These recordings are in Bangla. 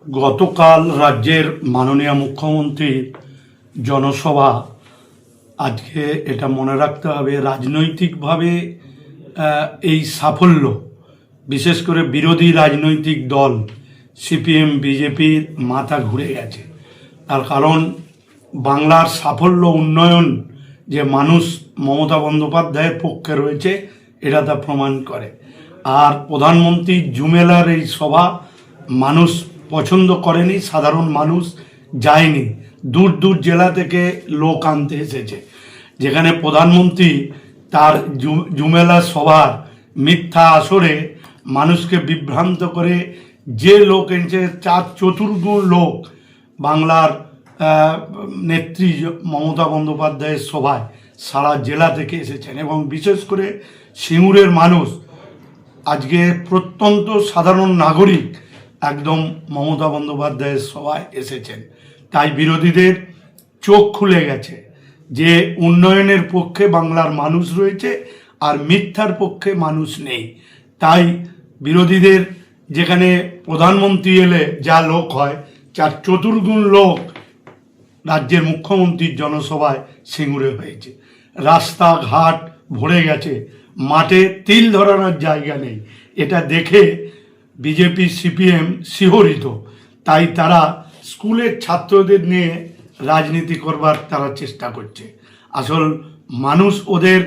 গতকাল রাজ্যের মাননীয় মুখ্যমন্ত্রীর জনসভা। আজকে এটা মনে রাখতে হবে, রাজনৈতিকভাবে এই সাফল্য বিশেষ করে বিরোধী রাজনৈতিক দল সিপিএম বিজেপির মাথা ঘুরে গেছে। তার কারণ বাংলার সাফল্য উন্নয়ন যে মানুষ মমতা বন্দ্যোপাধ্যায়ের পক্ষে রয়েছে এটা তা প্রমাণ করে। আর প্রধানমন্ত্রী জুমেলার এই সভা মানুষ পছন্দ করেনি, সাধারণ মানুষ যায়নি, দূর দূর জেলা থেকে লোক আনতে এসেছে। যেখানে প্রধানমন্ত্রী তার জুমেলা সভার মিথ্যা আসরে মানুষকে বিভ্রান্ত করে যে লোক এনেছে, 4/4 লোক বাংলার নেত্রী মমতা বন্দ্যোপাধ্যায়ের সভায় সারা জেলা থেকে এসেছেন। এবং বিশেষ করে সিঙ্গুরের মানুষ আজকে প্রত্যন্ত সাধারণ নাগরিক একদম মমতা বন্দ্যোপাধ্যায়ের সভায় এসেছেন। তাই বিরোধীদের চোখ খুলে গেছে যে উন্নয়নের পক্ষে বাংলার মানুষ রয়েছে আর মিথ্যার পক্ষে মানুষ নেই। তাই বিরোধীদের যেখানে প্রধানমন্ত্রী এলে যা লোক হয়, 4/4 লোক রাজ্যের মুখ্যমন্ত্রীর জনসভায় সিঙ্গুরে হয়েছে। রাস্তাঘাট ভরে গেছে, মাঠে তিল ধরানোর জায়গা নেই। এটা দেখে বিজেপি সিপিএম শিহরিত। তাই তারা স্কুলের ছাত্রদের নিয়ে রাজনীতি করবার তারা চেষ্টা করছে। আসল মানুষ ওদের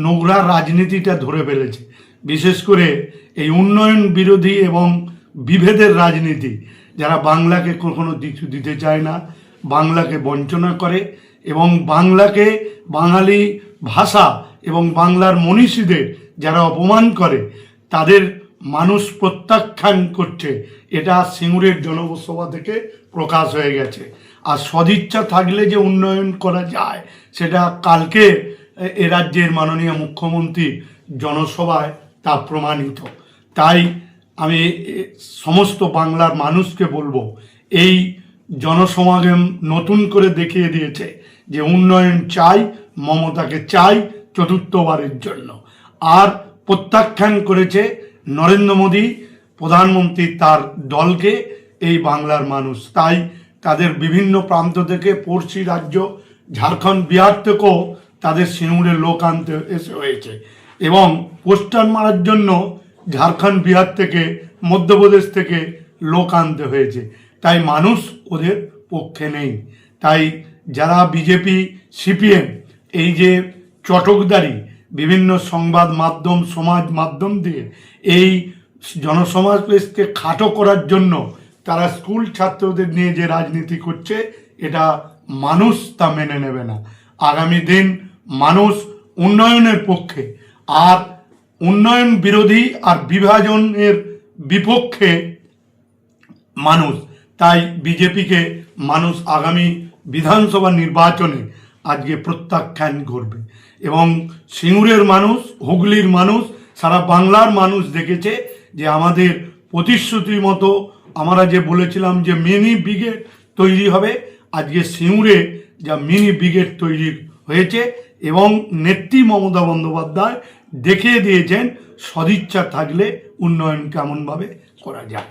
নোংরা রাজনীতিটা ধরে ফেলেছে। বিশেষ করে এই উন্নয়ন বিরোধী এবং বিভেদের রাজনীতি, যারা বাংলাকে কখনো কিছু দিতে চায় না, বাংলাকে বঞ্চনা করে এবং বাংলাকে, বাঙালি ভাষা এবং বাংলার মনীষীদের যারা অপমান করে, তাদের মানুষ প্রত্যাখ্যান করছে। এটা সিঙ্গুরের জনসভা থেকে প্রকাশ হয়ে গেছে। আর সদিচ্ছা থাকলে যে উন্নয়ন করা যায় সেটা কালকে এ রাজ্যের মাননীয় মুখ্যমন্ত্রী জনসভায় তা প্রমাণিত। তাই আমি সমস্ত বাংলার মানুষকে বলবো, এই জনসমাগম নতুন করে দেখিয়ে দিয়েছে যে উন্নয়ন চাই, মমতাকে চাই চতুর্থবারের জন্য। আর প্রত্যাখ্যান করেছে নরেন্দ্র মোদী প্রধানমন্ত্রী তার দলকে এই বাংলার মানুষ। তাই তাদের বিভিন্ন প্রান্ত থেকে, পড়শি রাজ্য ঝাড়খণ্ড, বিহার থেকেও তাদের সিঙ্গুরে লোক আনতে এসে হয়েছে। এবং পোস্টার মারার জন্য ঝাড়খণ্ড, বিহার থেকে, মধ্যপ্রদেশ থেকে লোক আনতে হয়েছে। তাই মানুষ ওদের পক্ষে নেই। তাই যারা বিজেপি সিপিএম এই যে চটকদারি বিভিন্ন সংবাদ মাধ্যম, সমাজ মাধ্যম দিয়ে এই জনসমাবেশকে খাটো করার জন্য তারা স্কুল ছাত্রদের নিয়ে যে রাজনীতি করছে, এটা মানুষ তা মেনে নেবে না। আগামী দিন মানুষ উন্নয়নের পক্ষে, আর উন্নয়ন বিরোধী আর বিভাজনের বিপক্ষে মানুষ। তাই বিজেপিকে মানুষ আগামী বিধানসভা নির্বাচনে আজকে প্রত্যাখ্যান করবে। এবং সিঙ্গুরের মানুষ, হুগলির মানুষ, সারা বাংলার মানুষ দেখেছে যে আমাদের প্রতিশ্রুতি মতো আমরা যে বলেছিলাম যে মিনি ব্রিগেড তৈরি হবে, আজকে সিঙ্গুরে যা মিনি ব্রিগেড তৈরি হয়েছে। এবং নেত্রী মমতা বন্দ্যোপাধ্যায় দেখিয়ে দিয়েছেন সদিচ্ছা থাকলে উন্নয়ন কেমনভাবে করা যায়।